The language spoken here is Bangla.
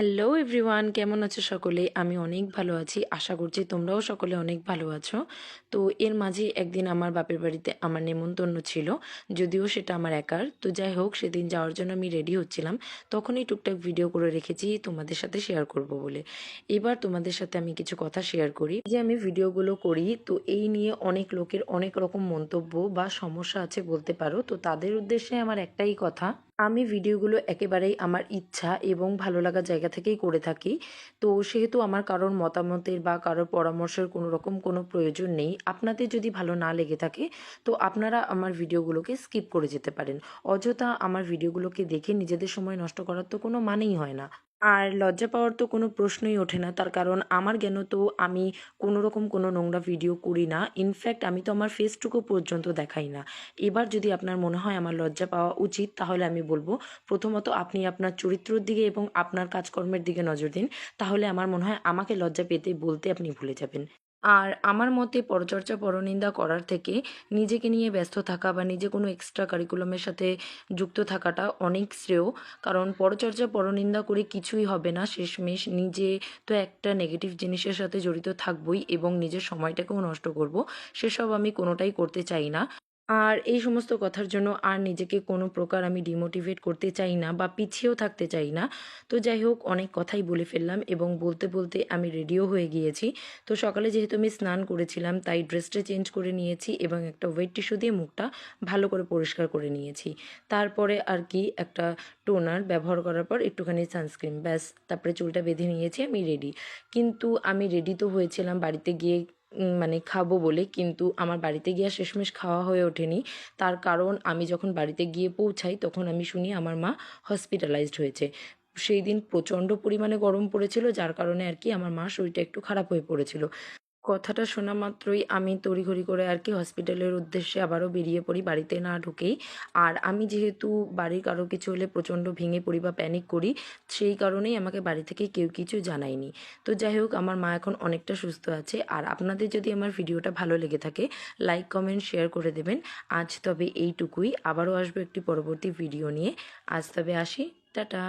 হ্যালো এভরিওয়ান, কেমন আছো সকলে? আমি অনেক ভালো আছি। আশা করছি তোমরাও সকলে অনেক ভালো আছো। তো এর মাঝে একদিন আমার বাপের বাড়িতে আমার নেমন্তন্ন ছিল, যদিও সেটা আমার একার। তো যাই হোক, সেদিন যাওয়ার জন্য আমি রেডি হচ্ছিলাম। তখনই টুকটাক ভিডিও করে রেখেছি তোমাদের সাথে শেয়ার করব বলে। এবার তোমাদের সাথে আমি কিছু কথা শেয়ার করি। যে আমি ভিডিওগুলো করি, তো এই নিয়ে অনেক লোকের অনেক রকম মন্তব্য বা সমস্যা আছে বলতে পারো। তো তাদের উদ্দেশ্যে আমার একটাই কথা, আমি ভিডিওগুলো একেবারেই আমার ইচ্ছা এবং ভালো লাগার জায়গা থেকেই করে থাকি। তো সেহেতু আমার কারোর মতামতের বা কারোর পরামর্শের কোনো রকম কোনো প্রয়োজন নেই। আপনাদের যদি ভালো না লেগে থাকে, তো আপনারা আমার ভিডিওগুলোকে স্কিপ করে যেতে পারেন। অযথা আমার ভিডিওগুলোকে দেখে নিজেদের সময় নষ্ট করার তো কোনো মানেই হয় না। আর লজ্জা পাওয়ার তো কোনো প্রশ্নই ওঠে না, তার কারণ আমার জ্ঞান তো আমি কোনো রকম কোনো নোংরা ভিডিও করি না। ইনফ্যাক্ট আমি তো আমার ফেসটুকু পর্যন্ত দেখাই না। এবার যদি আপনার মনে হয় আমার লজ্জা পাওয়া উচিত, তাহলে আমি বলবো, প্রথমত আপনি আপনার চরিত্রের দিকে এবং আপনার কাজকর্মের দিকে নজর দিন। তাহলে আমার মনে হয় আমাকে লজ্জা পেতে বলতে আপনি ভুলে যাবেন। আর আমার মতে পরচর্চা পরনিন্দা করার থেকে নিজেকে নিয়ে ব্যস্ত থাকা বা নিজে কোনো এক্সট্রা কারিকুলামের সাথে যুক্ত থাকাটা অনেক শ্রেয়। কারণ পরচর্চা পরনিন্দা করে কিছুই হবে না, শেষমেশ নিজে তো একটা নেগেটিভ জিনিসের সাথে জড়িত থাকবই এবং নিজের সময়টাকেও নষ্ট করব। সেসব আমি কোনোটাই করতে চাই না। আর এই সমস্ত কথার জন্য আর নিজেকে কোনো প্রকার আমি ডিমোটিভেট করতে চাই না বা পিছিয়েও থাকতে চাই না। তো যাই হোক, অনেক কথাই বলে ফেললাম এবং বলতে বলতে আমি রেডিও হয়ে গিয়েছি। তো সকালে যেহেতু আমি স্নান করেছিলাম, তাই ড্রেসটা চেঞ্জ করে নিয়েছি এবং একটা ওয়েট টিস্যু দিয়ে মুখটা ভালো করে পরিষ্কার করে নিয়েছি। তারপরে আর কি একটা টোনার ব্যবহার করার পর একটুখানি সানস্ক্রিন, ব্যাস। তারপরে চুলটা বেঁধে নিয়েছি, আমি রেডি। কিন্তু আমি রেডি তো হয়েছিলাম বাড়িতে গিয়ে মানে খাবো বলে, কিন্তু আমার বাড়িতে গিয়ে আর শেষমেশ খাওয়া হয়ে ওঠেনি। তার কারণ আমি যখন বাড়িতে গিয়ে পৌঁছাই, তখন আমি শুনি আমার মা হসপিটালাইজড হয়েছে। সেই দিন প্রচণ্ড পরিমাণে গরম পড়েছিল, যার কারণে আর কি আমার মার শরীরটা একটু খারাপ হয়ে পড়েছিল। কথাটা শোনা মাত্রই আমি তড়িঘড়ি করে আর কি হসপিটালের উদ্দেশ্যে আবারও বেরিয়ে পড়ি, বাড়িতে না ঢুকেই। আর আমি যেহেতু বাড়ির কারো কিছু হলে প্রচণ্ড ভেঙে পড়ি বা প্যানিক করি, সেই কারণেই আমাকে বাড়ি থেকে কেউ কিছু জানায়নি। তো যাই হোক, আমার মা এখন অনেকটা সুস্থ আছে। আর আপনাদের যদি আমার ভিডিওটা ভালো লেগে থাকে, লাইক কমেন্ট শেয়ার করে দেবেন। আজ তবে এইটুকুই, আবারও আসবো একটি পরবর্তী ভিডিও নিয়ে। আজ তবে আসি, টাটা।